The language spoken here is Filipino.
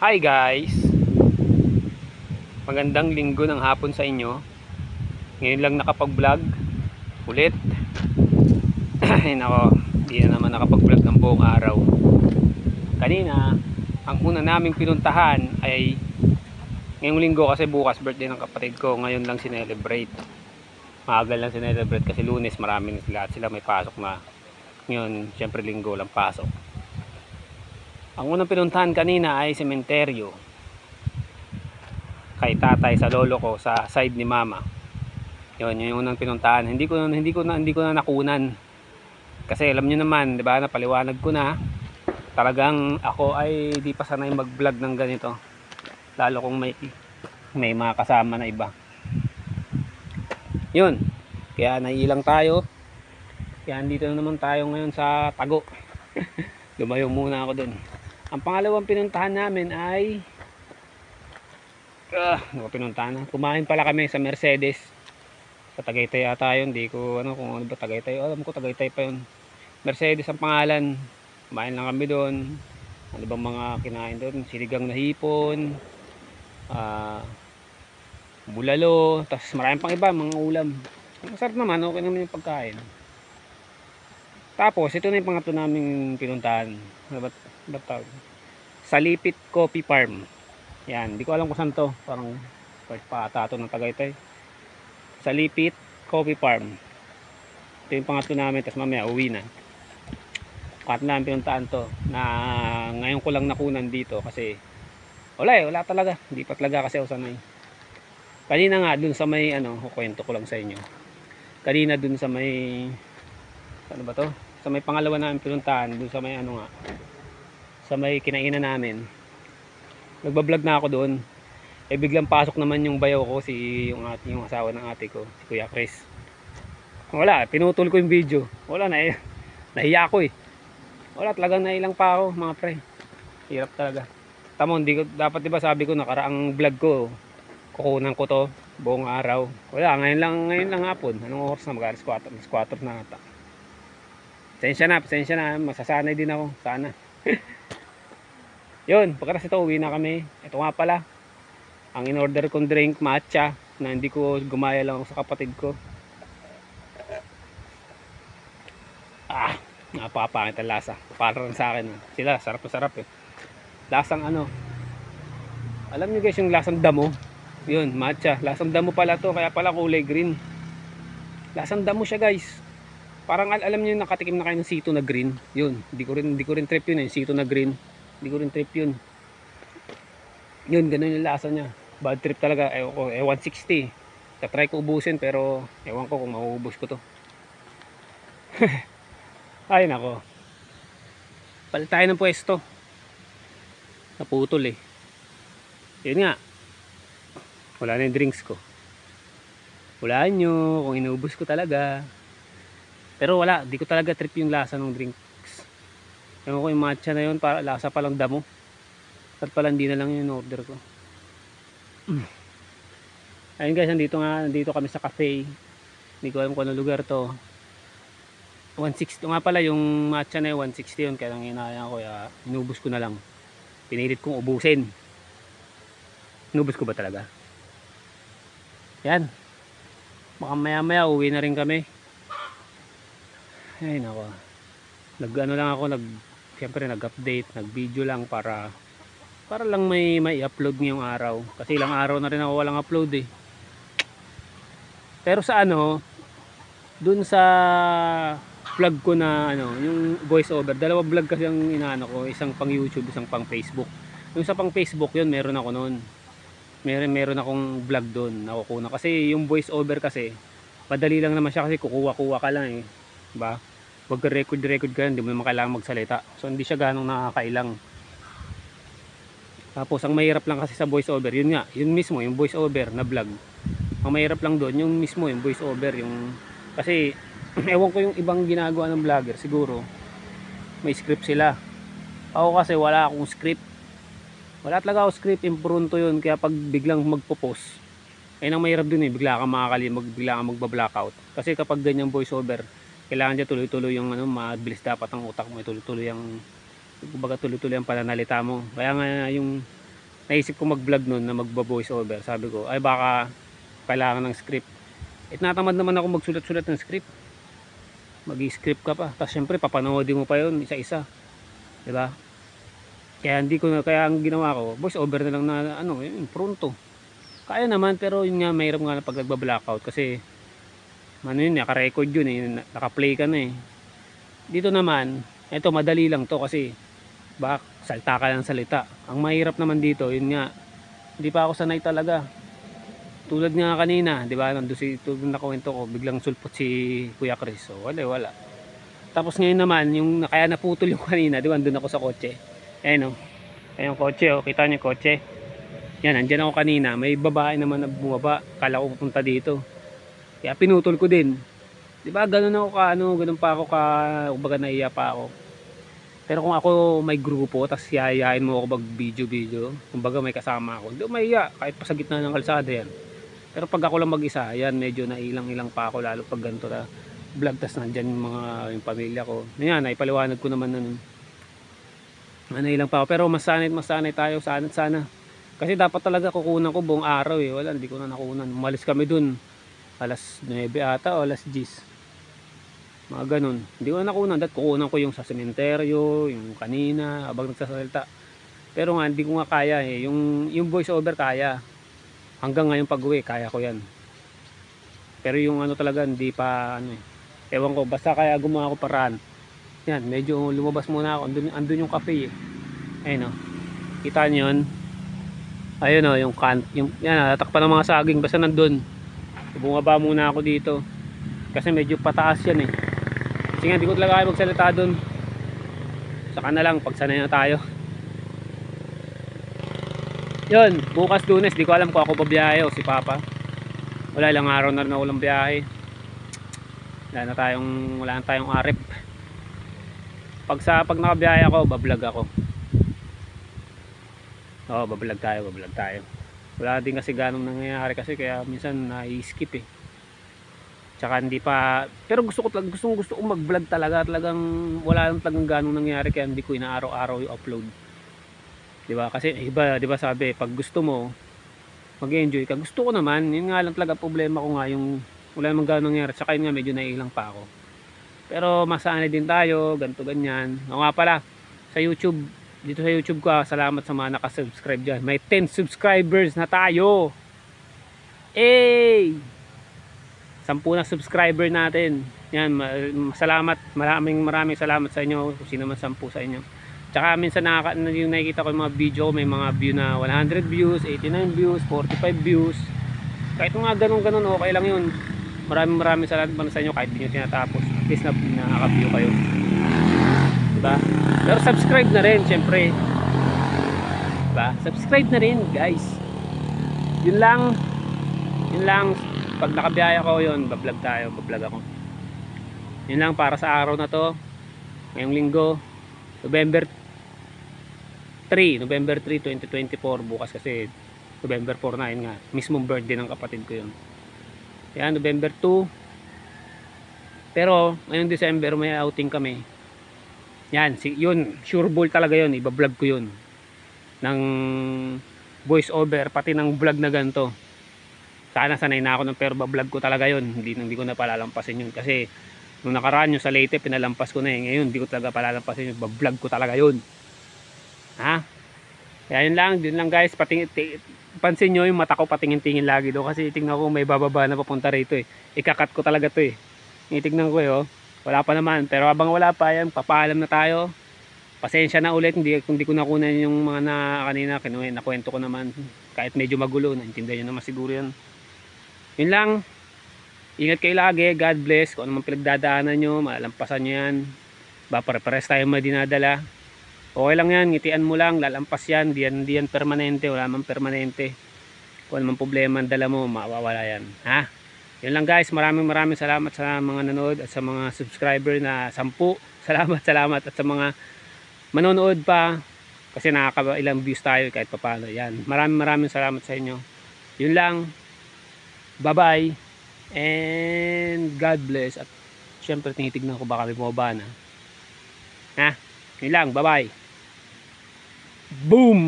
Hi guys! Magandang linggo ng hapon sa inyo. Ngayon lang nakapag-vlog ulit. Ay nako, hindi na naman nakapag-vlog ng buong araw. Kanina, ang una naming pinuntahan ay ngayong linggo kasi bukas birthday ng kapatid ko. Ngayon lang sinelebrate. Maaga lang sinelebrate kasi Lunes marami na sila may pasok na. Ngayon, syempre linggo lang pasok. Ang unang pinuntahan kanina ay sementeryo. Kay tatay sa lolo ko sa side ni mama. Yun yung unang pinuntahan. Hindi ko na nakunan. Kasi alam niyo naman, 'di ba? Napaliwanag ko na. Talagang ako ay di pa sanay mag-vlog ng ganito. Lalo kung may mga kasama na iba. Yun. Kaya naiilang tayo. Kaya andito na naman tayo ngayon sa Tago. Lumayo muna ako dun. Ang pangalawang pinuntahan namin ay pinuntahan na. Kumain pala kami sa Mercedes. Sa Tagaytay ata yun. Hindi ko kung ano ba Tagaytay. Alam ko Tagaytay pa yun. Mercedes ang pangalan. Kumain lang kami doon. Ano bang mga kinain doon? Sinigang na hipon. Bulalo. Tapos maraming pang iba. Mga ulam. Masarap naman. Okay naman yung pagkain. Tapos ito na yung pangatlo naming pinuntahan. Ba't Salipit Coffee Farm. Yan, hindi ko alam kung saan to. Parang first pa ata ito ng Tagaytay. Salipit Coffee Farm. Ito yung pangatlo namin. Tapos mamaya uwi na. Pangatlo namin pinuntahan to. Na ngayon ko lang nakunan dito. Kasi wala talaga. Hindi pa talaga kasi ako sanay. Kanina nga dun sa may kukwento ko lang sa inyo. Kanina dun sa may ano ba to? Sa may pangalawa namin pinuntahan. Dun sa may sa may kinainan namin. Nagbablog na ako doon. Biglang pasok naman yung bayaw ko, yung asawa ng ate ko, si Kuya Chris. Wala, pinutol ko yung video. Wala na nahiya ako Wala talagang nailang pa ako, mga pre. Hirap talaga. Tamo, dapat 'di ba sabi ko nakaraang vlog ko, kukunan ko to buong araw. Wala, ngayon lang hapon. Anong oras na mag-alas 4? Mas 4 na ata. Pasensya na, masasanay din ako, sana. Yun, pagkatapos ito uwi na kami. Ito nga pala ang in-order kong drink, matcha, na hindi ko gumaya lang sa kapatid ko. Napapangit ang lasa. Parang sa akin sila, sarap na sarap lasang alam nyo guys yung lasang damo. Yun, matcha, lasang damo pala to. Kaya pala kulay green. Lasang damo siya guys. Parang alam nyo nakatikim na kayo ng sito na green. Yun, hindi ko rin trip yun sito na green. Hindi ko rin trip yun. Yun, ganun yung lasa niya. Bad trip talaga. 160. Tatry ko ubusin pero ewan ko kung mauubos ko to. Ay nako. Palit tayo ng pwesto. Naputol Yun nga. Wala na yung drinks ko. Hulaan nyo kung inuubos ko talaga. Pero wala. Di ko talaga trip yung lasa ng drinks. Ewan ko yung matcha na yun. Lasa palang damo. At pala hindi na lang yung order ko. Ayun guys, nandito kami sa cafe. Hindi ko alam kung anong lugar to. 160 nga pala yung matcha na yun, 160 yun. Kaya nang inaya ko, inubos ko na lang. Pinilit kong ubusin. Inubos ko ba talaga? Yan. Baka maya maya uwi na rin kami. Ay nako. Siyempre nag-update, nag-video lang para lang may upload ngayong araw. Kasi ilang araw na rin ako walang upload Pero sa dun sa vlog ko na yung voice over, dalawang vlog kasi ang inaano ko, isang pang YouTube, isang pang Facebook. Yung sa pang Facebook yun, meron ako noon. Meron akong vlog doon, nakukuha. Kasi yung voice over kasi, madali lang naman siya kasi kukuha ka lang diba? Wag record ka, hindi mo naman kailangan magsalita. So hindi siya ganong nakakailang. Tapos ang mahirap lang kasi sa voice over, yun mismo, yung voice over na vlog. Ang mahirap lang doon, yung mismo, yung voice over, kasi ewan ko yung ibang ginagawa ng vlogger, siguro may script sila. Ako kasi wala akong script. Wala talaga ako script, impronto yun. Kaya pag biglang magpo-post, ayun ang mahirap dun bigla kang bigla kang magba-blackout. Kasi kapag ganyan voice over, kailangan dyan tuloy-tuloy yung mabilis dapat ang utak mo, tuloy-tuloy yung kumbaga tuloy-tuloy ang pananalita mo. Kaya nga yung naisip ko mag-vlog nun na magbo-voice over, sabi ko ay baka kailangan ng script. Natamad naman ako magsulat-sulat ng script. Mag-i-script ka pa, tapos syempre papanoodin mo pa yun isa-isa, di ba? Kaya ang ginawa ko, voice over na lang na ano, yun, pronto. Kaya naman, pero yun nga, mahirap nga pag nagba-blackout kasi ano yun, naka-record yun eh, naka-play ka na eh. Dito naman, ito madali lang to kasi salta ka ng salita. Ang mahirap naman dito, yun nga, hindi pa ako sanay talaga. Tulad nga kanina, di ba, nandun nakuwento ko, biglang sulpot si Kuya Chris. So wala. Tapos ngayon naman, yung kaya naputol yung kanina, di ba, nandun ako sa kotse. Ayun o, ayun yung kotse o, kita nyo yung kotse. Yan, andyan ako kanina, may babae naman na bumaba, kala ko pupunta dito. Kaya pinutol ko din. Di ba, ganun pa ako kumbaga naiya pa ako. Pero kung ako may grupo, tapos yayain mo ako mag video, kumbaga may kasama ako, hindi ako maiya, kahit pa sa gitna ng kalsada yan. Pero pag ako lang mag-isa, yan, medyo nailang-ilang pa ako, lalo pag ganito na vlog, tas nandyan yung pamilya ko. Yan, naipaliwanag ko naman na nun. Nailang pa ako, pero mas sanay tayo, sana. Kasi dapat talaga kukunan ko buong araw eh. Wala, hindi ko na nakunan. Umalis kami dun alas 9 ata o alas 10. Mga ganun. Hindi ko na nakunan. Dahil kukunan ko yung sa sementeryo, yung kanina, habang nagsasalita. Pero nga, hindi ko nga kaya eh. Yung voice over kaya. Hanggang ngayon pag uwi, kaya ko yan. Pero yung ano talaga, hindi pa ano eh. Ewan ko, basta kaya gumawa ko paraan. Yan, medyo lumabas muna ako. Andun yung cafe eh. Ayun o. Kita nyo yun. Ayun o, yan, natakpan ng mga saging. Basta nandun. Bumaba muna ako dito. Kasi medyo pataas yan eh. Kasi nga, di ko talaga kayo magsalita dun. Saka na lang, pagsanay na tayo. Yun, bukas Lunes, di ko alam kung ako babiyahe o si Papa. Wala, ilang araw na rin ako lang biyahe. Wala na tayong arip. Pag nakabiyahe ako, bablog ako. Oo, bablog tayo. Wala din kasi ganong nangyayari kasi kaya minsan na-skip eh. Tsaka hindi pa, pero gusto ko mag-vlog talaga. Talagang wala lang talagang ganong nangyayari kaya hindi ko inaaraw-araw yung upload. 'Di ba? Kasi iba, 'di ba sabi, pag gusto mo mag-enjoy ka. Gusto ko naman, yun nga lang talaga problema ko nga yung wala namang ganong nangyayari. Tsaka yun nga medyo naiilang pa ako. Pero masanay din tayo, ganito ganyan. O nga pala, sa YouTube, dito sa YouTube ko, salamat sa mga nakasubscribe dyan. May 10 subscribers na tayo. 10 na subscriber natin. Yan, salamat. Maraming salamat sa inyo. Kung sino man 10 sa inyo. Tsaka minsan yung nakikita ko yung mga video, may mga view na 100 views, 89 views, 45 views. Kahit mga ganun, okay lang yun. Maraming salamat sa inyo kahit di nyo tinatapos. At least nakaka-view kayo. Diba? Pero subscribe na rin, syempre. Diba? Subscribe na rin, guys. Yun lang. Pag nakabiyaya ko yun, bablog ako. Yun lang para sa araw na to. Ngayong linggo, November 3, 2024. Bukas kasi November 4 na, yun nga. Mismong birthday ng kapatid ko yun. Yan, November 2. Pero ngayong December may outing kami. Yan, yun, sure ball talaga yun, iba-vlog ko yun ng voice over, pati ng vlog na ganito. Sana sanay na ako ng, pero ba-vlog ko talaga yun, hindi ko na palalampasin yun kasi nung nakaraan yung sa Leyte pinalampas ko na eh. Ngayon hindi ko talaga palalampasin yun, ba-vlog ko talaga yun. Ha? Kaya yun lang guys, pansin nyo yung mata ko patingin-tingin lagi do kasi tingnan ko may bababa na papunta rito eh. Ikakat ko talaga to eh. Itignan ko eh oh. Wala pa naman, pero habang wala pa yan, papaalam na tayo. Pasensya na ulit, kung di ko nakunan yung mga kanina, nakwento ko naman. Kahit medyo magulo, naintindihan nyo naman siguro yan. Yun lang, ingat kayo lagi, God bless. Kung ano man pinagdadaanan nyo, malalampasan nyo yan. Pare-pares tayo madinadala. Okay lang yan, ngitian mo lang, lalampas yan. Di yan permanente, wala man permanente. Kung ano man problema ang dala mo, mawawala yan. Ha? Yun lang guys, maraming salamat sa mga nanood at sa mga subscriber na 10. Salamat at sa mga manonood pa kasi nakakailang views tayo kahit papaano. Yan, maraming salamat sa inyo. Yun lang, bye bye and God bless. At syempre tinitignan ko baka may bumaba na. Ha? Yun lang, bye bye. Boom!